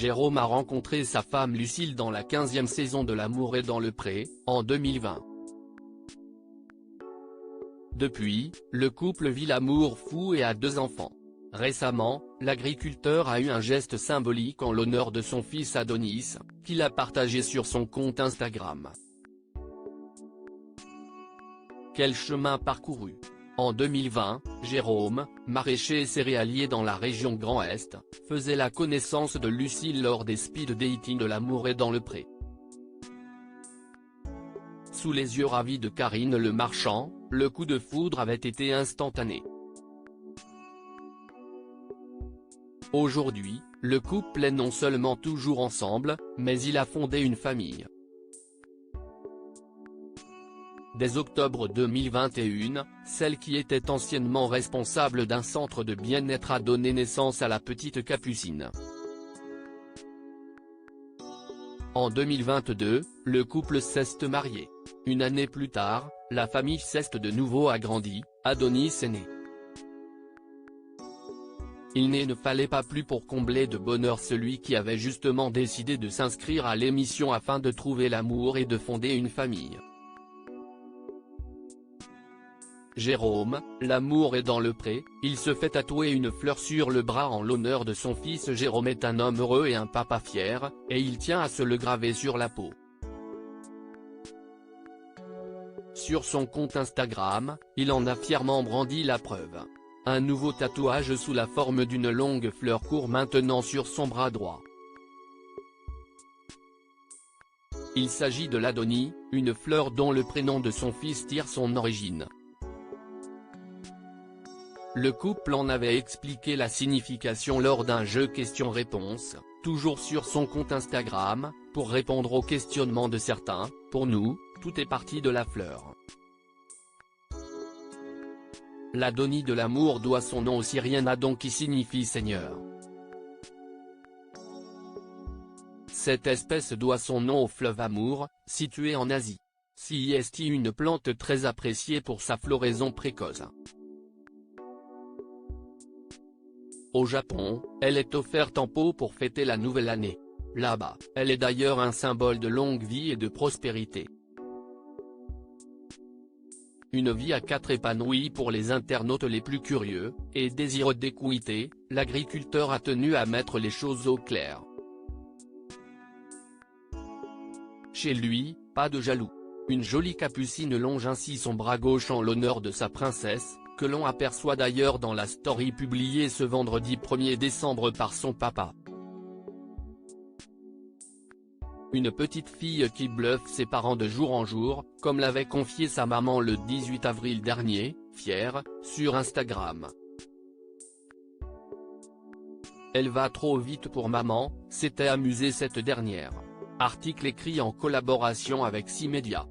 Jérôme a rencontré sa femme Lucille dans la 15e saison de L'amour est dans le pré, en 2020. Depuis, le couple vit l'amour fou et a 2 enfants. Récemment, l'agriculteur a eu un geste symbolique en l'honneur de son fils Adonis, qu'il a partagé sur son compte Instagram. Quel chemin parcouru? En 2020, Jérôme, maraîcher et céréalier dans la région Grand Est, faisait la connaissance de Lucille lors des speed dating de L'amour est dans le pré. Sous les yeux ravis de Karine Le Marchand, le coup de foudre avait été instantané. Aujourd'hui, le couple est non seulement toujours ensemble, mais il a fondé une famille. Dès octobre 2021, celle qui était anciennement responsable d'un centre de bien-être a donné naissance à la petite Capucine. En 2022, le couple s'est marié. Une année plus tard, la famille s'est de nouveau agrandie, Adonis est né. Il ne fallait pas plus pour combler de bonheur celui qui avait justement décidé de s'inscrire à l'émission afin de trouver l'amour et de fonder une famille. Jérôme, l'amour est dans le pré, il se fait tatouer une fleur sur le bras en l'honneur de son fils. Jérôme est un homme heureux et un papa fier, et il tient à se le graver sur la peau. Sur son compte Instagram, il en a fièrement brandi la preuve. Un nouveau tatouage sous la forme d'une longue fleur court maintenant sur son bras droit. Il s'agit de l'Adonis, une fleur dont le prénom de son fils tire son origine. Le couple en avait expliqué la signification lors d'un jeu questions-réponses, toujours sur son compte Instagram, pour répondre aux questionnements de certains. Pour nous, tout est parti de la fleur. L'Adonis de l'amour doit son nom au syrien Adon qui signifie Seigneur. Cette espèce doit son nom au fleuve Amour, situé en Asie. C'est une plante très appréciée pour sa floraison précoce. Au Japon, elle est offerte en pot pour fêter la nouvelle année. Là-bas, elle est d'ailleurs un symbole de longue vie et de prospérité. Une vie à 4 épanouie pour les internautes les plus curieux, et désireux d'équité, l'agriculteur a tenu à mettre les choses au clair. Chez lui, pas de jaloux. Une jolie capucine longe ainsi son bras gauche en l'honneur de sa princesse, que l'on aperçoit d'ailleurs dans la story publiée ce vendredi 1er décembre par son papa. Une petite fille qui bluffe ses parents de jour en jour, comme l'avait confié sa maman le 18 avril dernier, fière, sur Instagram. Elle va trop vite pour maman, s'était amusée cette dernière. Article écrit en collaboration avec 6 médias.